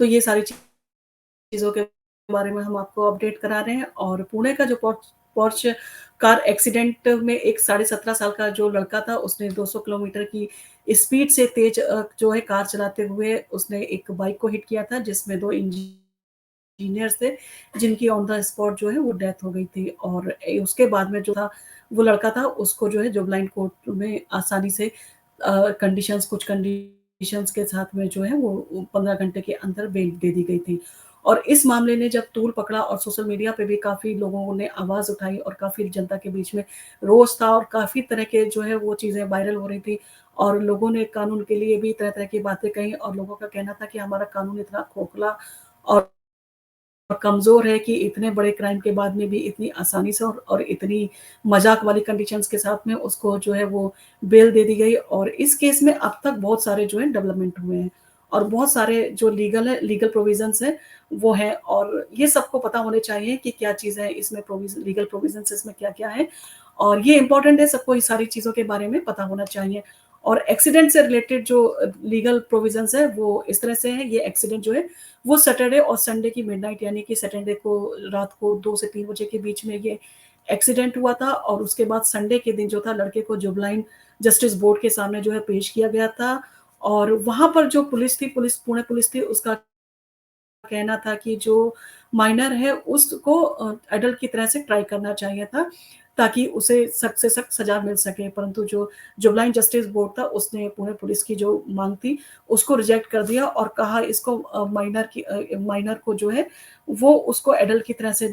तो ये सारी चीज़ों के बारे में हम आपको अपडेट करा रहे हैं और पुणे का जो पोर्श कार एक्सीडेंट में एक साढ़े 17 साल का जो लड़का था, उसने 200 किलोमीटर की स्पीड से तेज़ जो है कार चलाते हुए उसने एक बाइक को हिट किया था, जिसमें 2 इंजीनियर्स थे, जिनकी ऑन द स्पॉट जो है वो डेथ हो गई थी और उसके बाद में जो था, वो लड़का था, उसको जो है जुबलाइन कोर्ट में आसानी से कुछ कंडीशंस के साथ में जो है वो 15 घंटे के अंदर बेल दे दी गई थी। और इस मामले ने जब तूल पकड़ा और सोशल मीडिया पे भी काफ़ी लोगों ने आवाज़ उठाई और काफ़ी जनता के बीच में रोष था और काफ़ी तरह के जो है वो चीज़ें वायरल हो रही थी और लोगों ने कानून के लिए भी तरह-तरह की बातें कही और लोगों का कहना था कि हमारा कानून इतना खोखला और कमज़ोर है कि इतने बड़े क्राइम के बाद में भी इतनी आसानी से और इतनी मज़ाक वाली कंडीशंस के साथ में उसको जो है वो बेल दे दी गई और इस केस में अब तक बहुत सारे जो है डेवलपमेंट हुए हैं और बहुत सारे जो लीगल प्रोविज़न्स हैं, वो हैं और ये सबको पता होने चाहिए कि क्या चीज़ है इसमें लीगल प्रोविज़न्स इसमें क्या-क्या है और ये इम्पोर्टेंट है सबको ये सारी चीज़ों के बारे में पता होना चाहिए। और एक्सीडेंट से रिलेटेड जो लीगल प्रोविज़न्स हैं, वो इस तरह से हैं, ये एक्सीडेंट जो है वो सैटरडे और संडे की मिडनाइट यानी कि सैटरडे को रात को 2 से 3 बजे के बीच में ये एक्सीडेंट हुआ था और उसके बाद संडे के दिन जो था लड़के को जुबलाइन जस्टिस बोर्ड के सामने जो है पेश किया गया था और वहाँ पर जो पुलिस थी, पुणे पुलिस थी, उसका कहना था कि जो माइनर है उसको एडल्ट की तरह से ट्राई करना चाहिए था, ताकि उसे सख्त से सख्त सज़ा मिल सके। परंतु जो जुबलाइन जस्टिस बोर्ड था उसने पुणे पुलिस की जो माँग थी, उसको रिजेक्ट कर दिया और कहा इसको माइनर को जो है वो उसको एडल्ट की तरह से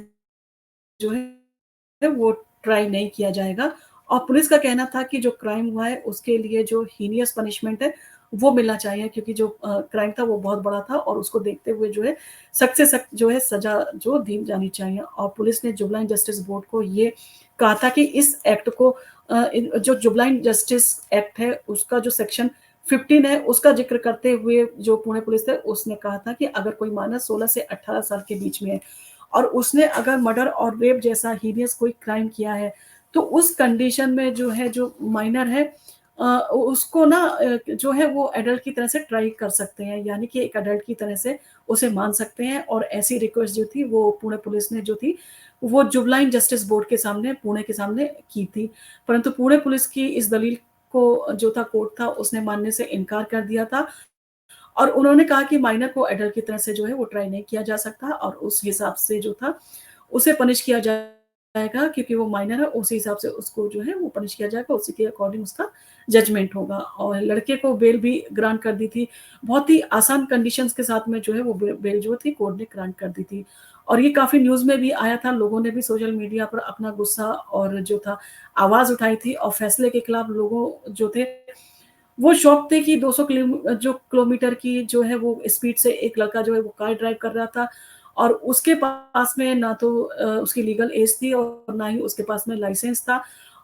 जो है वो ट्राई नहीं किया जाएगा और पुलिस का कहना था कि जो क्राइम हुआ है उसके लिए जो हीनियस पनिशमेंट है, वो मिलना चाहिए क्योंकि जो क्राइम था वो बहुत बड़ा था और उसको देखते हुए जो है सख्त से सख्त जो है सज़ा जो दी जानी चाहिए और पुलिस ने जुबलाइन जस्टिस बोर्ड को ये कहा था कि इस एक्ट को जो जुबलाइन जस्टिस एक्ट है उसका जो सेक्शन 15 है उसका ज़िक्र करते हुए जो पुणे पुलिस है उसने कहा था कि अगर कोई मानव 16 से 18 साल के बीच में है और उसने अगर मर्डर और रेप जैसा हीनियस कोई क्राइम किया है, तो उस कंडीशन में जो है जो माइनर है उसको ना जो है वो एडल्ट की तरह से ट्राई कर सकते हैं, यानी कि एक एडल्ट की तरह से उसे मान सकते हैं और ऐसी रिक्वेस्ट जो थी वो पुणे पुलिस ने जो थी, वो जुबलाइन जस्टिस बोर्ड के सामने पुणे के सामने की थी। परंतु पुणे पुलिस की इस दलील को जो था कोर्ट था उसने मानने से इनकार कर दिया था और उन्होंने कहा कि माइनर को एडल्ट की तरह से जो है वो ट्राई नहीं किया जा सकता और उस हिसाब से जो था, उसे पनिश किया जाएगा क्योंकि वो माइनर है, उसी हिसाब से उसको जो है वो पनिश किया जाएगा, उसी के अकॉर्डिंग उसका जजमेंट होगा और लड़के को बेल भी ग्रांट कर दी थी। बहुत ही आसान कंडीशंस के साथ में जो है वो बेल जो थी कोर्ट ने ग्रांट कर दी थी और ये काफ़ी न्यूज़ में भी आया था, लोगों ने भी सोशल मीडिया पर अपना गुस्सा और जो था आवाज़ उठाई थी और फैसले के खिलाफ लोगों जो थे वो शौक थे कि 200 किलोमीटर की जो है वो स्पीड से एक लड़का जो है वो कार ड्राइव कर रहा था और उसके पास में ना तो उसकी लीगल एज थी और ना ही उसके पास में लाइसेंस था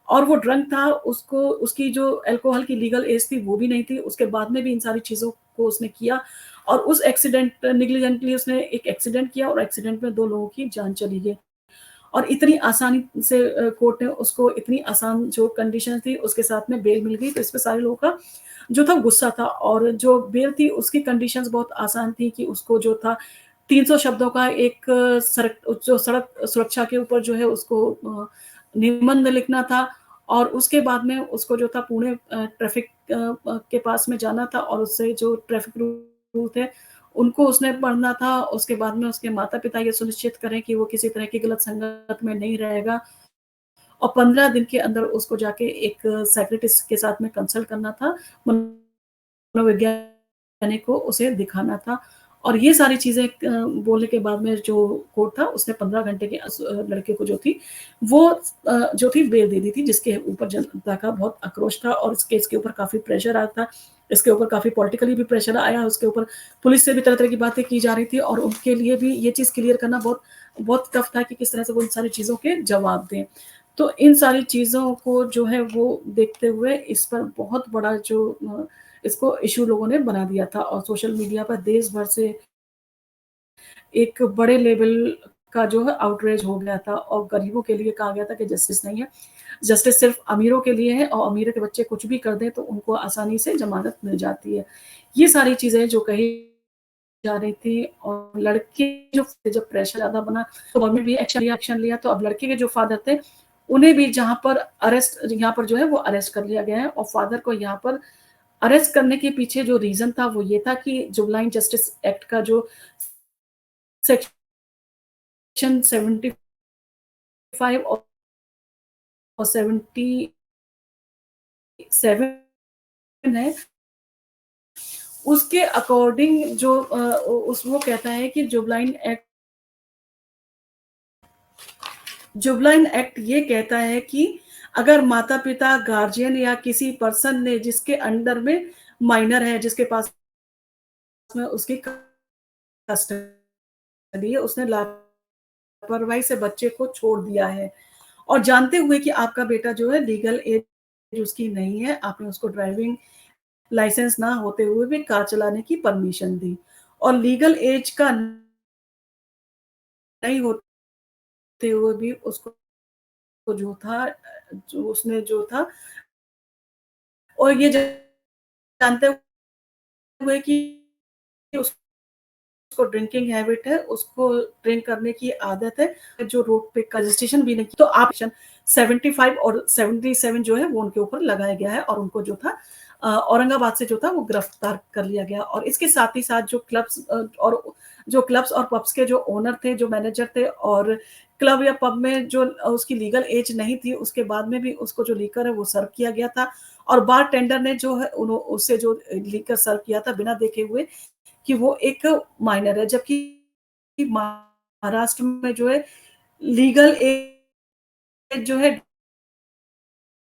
और वो ड्रंक था, उसको उसकी जो अल्कोहल की लीगल एज थी वो भी नहीं थी, उसके बाद में भी इन सारी चीज़ों को उसने किया और उस एक्सीडेंट नेग्लिजेंटली उसने एक एक्सीडेंट किया और एक्सीडेंट में 2 लोगों की जान चली गई। और इतनी आसानी से कोर्ट ने उसको इतनी आसान जो कंडीशन थी उसके साथ में बेल मिल गई तो इसपे सारे लोगों का जो था गुस्सा था और जो बेल थी उसकी कंडीशंस बहुत आसान थी कि उसको जो था 300 शब्दों का एक जो सड़क सुरक्षा के ऊपर जो है उसको निबंध लिखना था और उसके बाद में उसको जो था पुणे ट्रैफिक के पास में जाना था और उससे जो ट्रैफिक रूल थे उनको उसने पढ़ना था, उसके बाद में उसके माता-पिता ये सुनिश्चित करें कि वो किसी तरह की गलत संगत में नहीं रहेगा और 15 दिन के अंदर उसको जाके एक साइकियाट्रिस्ट के साथ में कंसल्ट करना था, मनोवैज्ञानिक को उसे दिखाना था और ये सारी चीज़ें बोलने के बाद में जो कोर्ट था उसने 15 घंटे के लड़के को जो थी वो जो थी बेल दे दी थी जिसके ऊपर जनता का बहुत आक्रोश था और इस केस के ऊपर काफ़ी प्रेशर आया था। इसके ऊपर काफ़ी पॉलिटिकली भी प्रेशर आया, उसके ऊपर पुलिस से भी तरह-तरह की बातें की जा रही थी और उनके लिए भी ये चीज़ क्लियर करना बहुत बहुत टफ था कि किस तरह से वो इन सारी चीज़ों के जवाब दें। तो इन सारी चीज़ों को जो है वो देखते हुए इस पर बहुत बड़ा जो इसको इश्यू लोगों ने बना दिया था और सोशल मीडिया पर देश भर से एक बड़े लेवल का जो है आउटरेज हो गया था और गरीबों के लिए कहा गया था कि जस्टिस नहीं है। जस्टिस सिर्फ़ अमीरों के लिए है और अमीरों के बच्चे कुछ भी कर दें तो उनको आसानी से ज़मानत मिल जाती है। ये सारी चीज़ें जो कही जा रही थी और लड़के जो जब प्रेशर ज़्यादा बना तो गवर्नमेंट भी एक्शन लिया तो अब लड़के के जो फादर थे, उन्हें भी जहाँ पर यहाँ पर जो है वो अरेस्ट कर लिया गया है और फादर को यहाँ पर अरेस्ट करने के पीछे जो रीज़न था वो ये था कि जुवेनाइल जस्टिस एक्ट का जो सेक्शन 75 और 77 है, उसके अकॉर्डिंग जो उस वो कहता है कि जुवेनाइल एक्ट ये कहता है कि अगर माता-पिता, गार्जियन या किसी पर्सन ने जिसके अंडर में माइनर है, जिसके पास में उसकी कस्टडी है, उसने लापरवाही से बच्चे को छोड़ दिया है और जानते हुए कि आपका बेटा जो है लीगल एज उसकी नहीं है, आपने उसको ड्राइविंग लाइसेंस ना होते हुए भी कार चलाने की परमिशन दी और लीगल एज का नहीं होते हुए भी उसको जो था जो उसने जो था और ये जानते हुए कि उसको ड्रिंकिंग हैबिट है, उसको ड्रिंक करने की आदत है, जो रोड पे रजिस्ट्रेशन भी नहीं की तो आप 75 और 77 जो है वो उनके ऊपर लगाया गया है और उनको जो था औरंगाबाद से जो था वो गिरफ्तार कर लिया गया और इसके साथ ही साथ जो क्लब्स और पब्स के जो ओनर थे, जो मैनेजर थे और क्लब या पब में जो उसकी लीगल एज नहीं थी, उसके बाद में भी उसको जो लीकर है वो सर्व किया गया था और बारटेंडर ने जो है उसे जो लीकर सर्व किया था बिना देखे हुए कि वो एक माइनर है, जबकि महाराष्ट्र में जो है लीगल एज जो है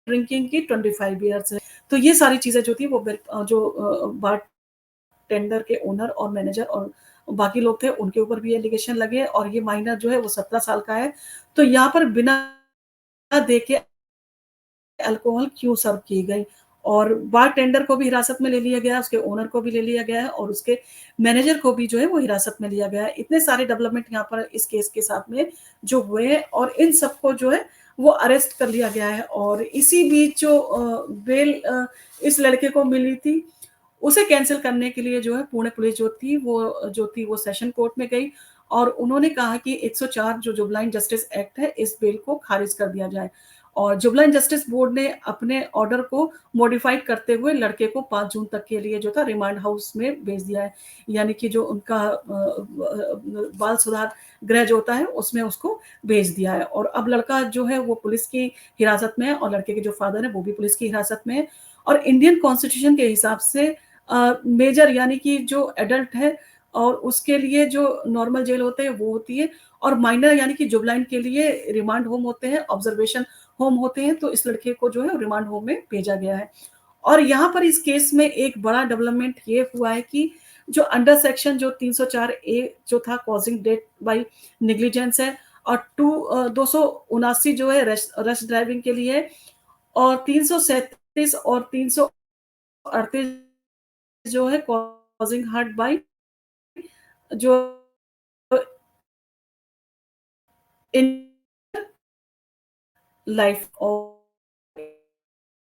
ड्रिंकिंग की 25 इयर्स है। तो ये सारी चीज़ें जो थी वो बारटेंडर के ओनर और मैनेजर और बाकी लोग थे, उनके ऊपर भी एलिगेशन लगे और ये माइनर जो है वो 17 साल का है। तो यहाँ पर बिना देखे अल्कोहल क्यों सर्व की गई और बारटेंडर को भी हिरासत में ले लिया गया, उसके ओनर को भी ले लिया गया है और उसके मैनेजर को भी जो है वो हिरासत में लिया गया है। इतने सारे डेवलपमेंट यहाँ पर इस केस के साथ में जो हुए हैं और इन सबको जो है वो अरेस्ट कर लिया गया है और इसी बीच जो बेल इस लड़के को मिली थी, उसे कैंसल करने के लिए जो है पुणे पुलिस जो थी वो सेशन कोर्ट में गई और उन्होंने कहा कि 104 जो जुवेनाइल जस्टिस एक्ट है, इस बिल को खारिज कर दिया जाए। और जुवेनाइल जस्टिस बोर्ड ने अपने ऑर्डर को मॉडिफाइड करते हुए लड़के को 5 जून तक के लिए जो था रिमांड हाउस में भेज दिया है। यानी कि जो उनका बाल सुधार गृह जो होता है उसमें उसको भेज दिया है और अब लड़का जो है वो पुलिस की हिरासत में है और लड़के के जो फादर है वो भी पुलिस की हिरासत में है और इंडियन कॉन्स्टिट्यूशन के हिसाब से मेजर यानी कि जो एडल्ट है और उसके लिए जो नॉर्मल जेल होते हैं वो होती है और माइनर यानी कि जुवेनाइल के लिए रिमांड होम होते हैं, ऑब्जर्वेशन होम होते हैं, तो इस लड़के को जो है रिमांड होम में भेजा गया है। और यहाँ पर इस केस में एक बड़ा डेवलपमेंट ये हुआ है कि जो अंडर सेक्शन जो 304 ए जो था कॉजिंग डेथ बाय नेग्लिजेंस है और 279 जो है रश ड्राइविंग के लिए और 337 और 338 जो है कॉजिंग हार्ट बाय जो इन लाइफ और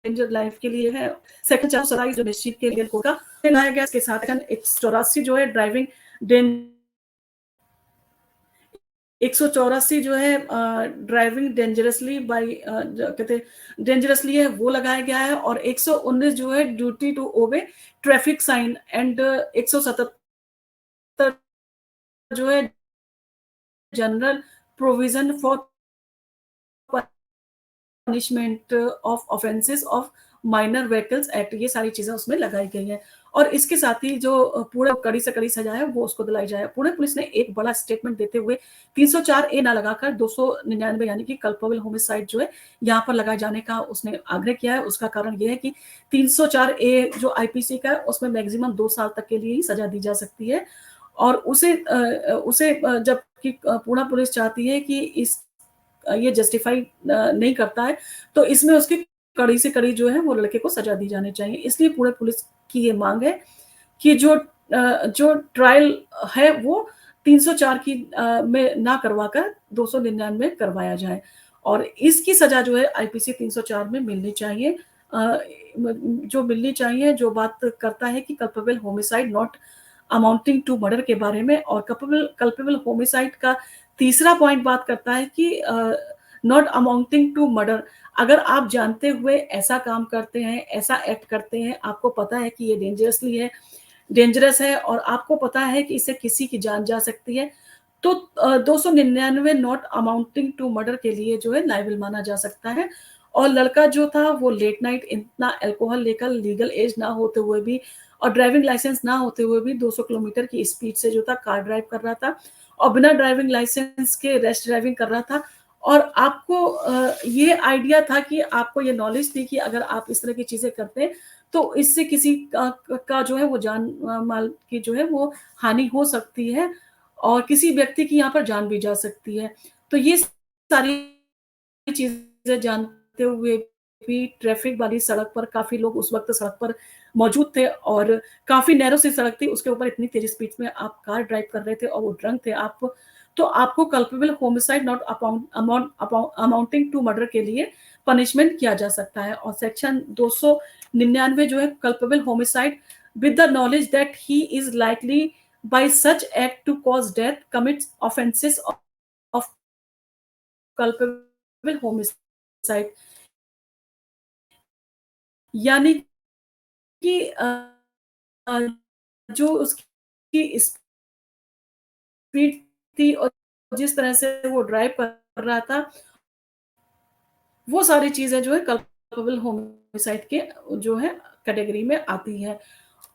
इंजर्ड लाइफ के लिए है। सेकंड 427 जो निश्चित के लिए होगा लगाया गया इसके साथ 184 जो है ड्राइविंग डेन 184 जो है ड्राइविंग डेंजरसली बाय कहते हैं डेंजरसली है वो लगाया गया है और 119 जो है duty to obey traffic sign and 177 जो है general provision for punishment of offences of minor vehicles act ये सारी चीजें उसमें लगाई गई हैं और इसके साथ ही जो पूरा कड़ी से कड़ी सजा है वो उसको दिलाई जाए। पुणे पुलिस ने एक बड़ा स्टेटमेंट देते हुए 304 ए ना लगाकर 299 यानी कि कल्पेबल होमिसाइड जो है यहाँ पर लगाए जाने का उसने आग्रह किया है। उसका कारण ये है कि 304 ए जो आईपीसी का है उसमें मैक्सिमम 2 साल तक के लिए ही सजा दी जा सकती है और उसे जबकि पुणे पुलिस चाहती है कि ये जस्टिफाई नहीं करता है, तो इसमें उसकी कड़ी से कड़ी जो है वो लड़के को सजा दी जानी चाहिए। इसलिए पुणे पुलिस की ये मांग है कि जो ट्रायल है वो 304 में ना करवाकर 299 में करवाया जाए और इसकी सजा जो है आईपीसी 304 में मिलनी चाहिए। जो मिलनी चाहिए जो बात करता है कि culpable homicide not amounting to murder के बारे में, और कल्पेबल होमिसाइड का तीसरा पॉइंट बात करता है कि नॉट अमाउंटिंग टू मर्डर, अगर आप जानते हुए ऐसा काम करते हैं, ऐसा एक्ट करते हैं, आपको पता है कि ये डेंजरस है और आपको पता है कि इससे किसी की जान जा सकती है, तो 299 नॉट अमाउंटिंग टू मर्डर के लिए जो है लायबल माना जा सकता है। और लड़का जो था वो लेट नाइट इतना अल्कोहल लेकर, लीगल एज ना होते हुए भी और ड्राइविंग लाइसेंस ना होते हुए भी 200 किलोमीटर की स्पीड से जो था कार ड्राइव कर रहा था और बिना ड्राइविंग लाइसेंस के रैश ड्राइविंग कर रहा था। और आपको ये आइडिया था कि आपको ये नॉलेज थी कि अगर आप इस तरह की चीज़ें करते हैं, तो इससे किसी का जो है वो जान माल की जो है वो हानि हो सकती है और किसी व्यक्ति की यहाँ पर जान भी जा सकती है। तो ये सारी चीज़ें जानते हुए भी ट्रैफ़िक वाली सड़क पर काफ़ी लोग उस वक़्त सड़क पर मौजूद थे और काफ़ी नैरो सी सड़क थी, उसके ऊपर इतनी तेज़ स्पीड में आप कार ड्राइव कर रहे थे और वो ड्रंक थे आप, तो आपको culpable homicide not amounting to murder के लिए पनिशमेंट किया जा सकता है। और सेक्शन 299 जो है culpable homicide with the knowledge that he is likely by such act to cause death commits offences of culpable homicide, यानी कि अ, जो उसकी स्पीड थी और जिस तरह से वो ड्राइव कर रहा था, वो सारी चीज़ें जो है कल्पेबल होमिसाइड के जो है कैटेगरी में आती हैं।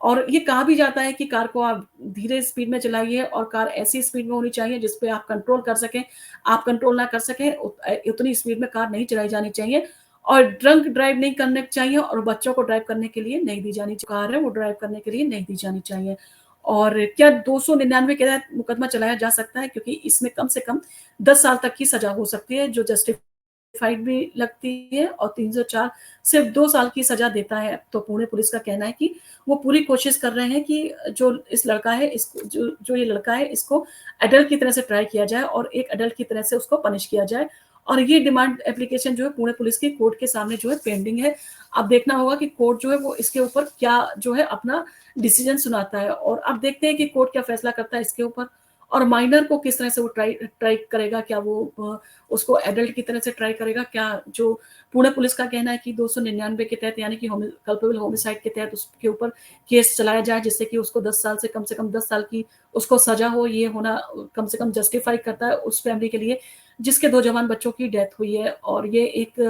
और ये कहा भी जाता है कि कार को आप धीरे स्पीड में चलाइए और कार ऐसी स्पीड में होनी चाहिए जिस पे आप कंट्रोल कर सकें। आप कंट्रोल ना कर सकें उतनी स्पीड में कार नहीं चलाई जानी चाहिए और ड्रंक ड्राइव नहीं करने चाहिए और बच्चों को ड्राइव करने के लिए नहीं दी जानी कार है वो ड्राइव करने के लिए नहीं दी जानी चाहिए। और क्या 299 के तहत मुकदमा चलाया जा सकता है, क्योंकि इसमें कम से कम 10 साल तक की सज़ा हो सकती है, जो जस्टिफाइड भी लगती है, और 304 सिर्फ़ 2 साल की सज़ा देता है। तो पुणे पुलिस का कहना है कि वो पूरी कोशिश कर रहे हैं कि जो इस लड़का है इसको जो ये लड़का है इसको एडल्ट की तरह से ट्राई किया जाए और एक एडल्ट की तरह से उसको पनिश किया जाए। और ये डिमांड एप्लीकेशन जो है पुणे पुलिस की कोर्ट के सामने जो है पेंडिंग है। अब देखना होगा कि कोर्ट जो है वो इसके ऊपर क्या जो है अपना डिसीजन सुनाता है और अब देखते हैं कि कोर्ट क्या फैसला करता है इसके ऊपर। और माइनर को किस तरह से वो ट्राई ट्राई करेगा, क्या वो उसको एडल्ट की तरह से ट्राई करेगा, क्या जो पुणे पुलिस का कहना है कि 299 के तहत यानी कि कल्पेबल होमिसाइड के तहत उसके ऊपर केस चलाया जाए जिससे कि उसको 10 साल से कम 10 साल की उसको सज़ा हो, ये होना कम से कम जस्टिफ़ाई करता है उस फैमिली के लिए जिसके 2 जवान बच्चों की डेथ हुई है। और ये एक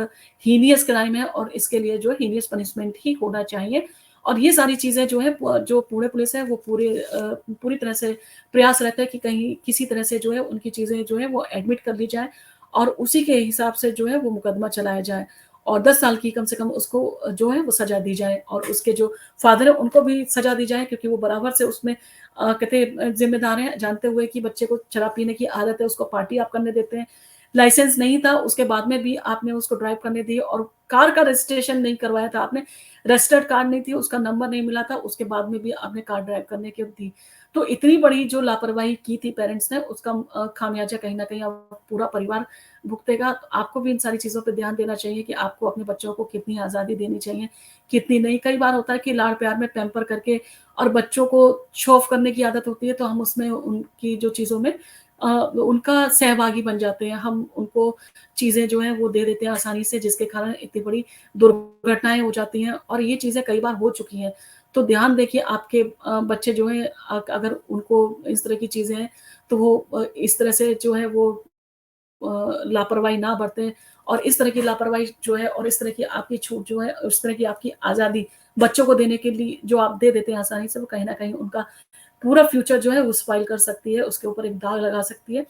हीनियस क्राइम है और इसके लिए जो है हीनियस पनिशमेंट ही होना चाहिए। और ये सारी चीज़ें जो है जो पुणे पुलिस है वो पूरी तरह से प्रयास रहता है कि कहीं किसी तरह से जो है उनकी चीज़ें जो है वो एडमिट कर ली जाए और उसी के हिसाब से जो है वो मुकदमा चलाया जाए और 10 साल की कम से कम उसको जो है वो सज़ा दी जाए और उसके जो फादर है उनको भी सज़ा दी जाए, क्योंकि वो बराबर से उसमें कहते ज़िम्मेदार हैं, जानते हुए कि बच्चे को शराब पीने की आदत है, उसको पार्टी आप करने देते हैं। लाइसेंस नहीं था, उसके बाद में भी आपने उसको ड्राइव करने दी और कार का रजिस्ट्रेशन नहीं करवाया था आपने, रजिस्टर्ड कार नहीं थी, उसका नंबर नहीं मिला था, उसके बाद में भी आपने कार ड्राइव करने की दी। तो इतनी बड़ी जो लापरवाही की थी पेरेंट्स ने, उसका खामियाजा कहीं न कहीं अब पूरा परिवार भुगतेगा। तो आपको भी इन सारी चीज़ों पे ध्यान देना चाहिए कि आपको अपने बच्चों को कितनी आज़ादी देनी चाहिए, कितनी नहीं। कई बार होता है कि लाड़-प्यार में पैम्पर करके और बच्चों को शो ऑफ करने की आदत होती है, तो हम उसमें उनकी जो चीज़ों में उनका सहभागी बन जाते हैं। हम उनको चीज़ें जो हैं वो दे देते हैं आसानी से, जिसके कारण इतनी बड़ी दुर्घटनाएँ हो जाती हैं और ये चीज़ें कई बार हो चुकी हैं। तो ध्यान देखिए आपके बच्चे जो हैं अगर उनको इस तरह की चीज़ें हैं, तो वो इस तरह से जो है वो लापरवाही ना बरतें और इस तरह की लापरवाही जो है और इस तरह की आपकी छूट जो है, उस तरह की आपकी आज़ादी बच्चों को देने के लिए जो आप दे देते हैं आसानी से, वो कहीं न कहीं उनका पूरा फ्यूचर जो है वो स्पॉइल कर सकती है, उसके ऊपर एक दाग लगा सकती है।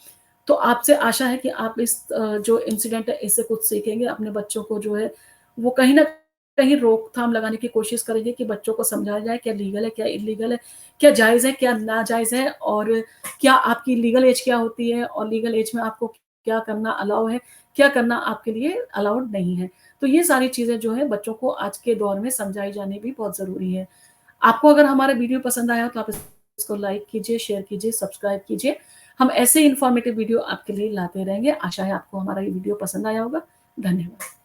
तो आपसे आशा है कि आप इस जो इंसिडेंट है इससे कुछ सीखेंगे, अपने बच्चों को जो है वो कहीं न कहीं रोकथाम लगाने की कोशिश करेंगे कि बच्चों को समझाया जाए क्या लीगल है, क्या इल्लीगल है, क्या जायज़ है, क्या नाजायज़ है और क्या आपकी लीगल एज क्या होती है और लीगल एज में आपको क्या करना अलाउ है, क्या करना आपके लिए अलाउड नहीं है। तो ये सारी चीज़ें जो हैं बच्चों को आज के दौर में समझाई जानी भी बहुत ज़रूरी है। आपको अगर हमारा वीडियो पसंद आया हो तो आप इसको लाइक कीजिए, शेयर कीजिए, सब्सक्राइब कीजिए। हम ऐसे ही इन्फॉर्मेटिव वीडियो आपके लिए लाते रहेंगे। आशा है आपको हमारा ये वीडियो पसंद आया होगा। धन्यवाद।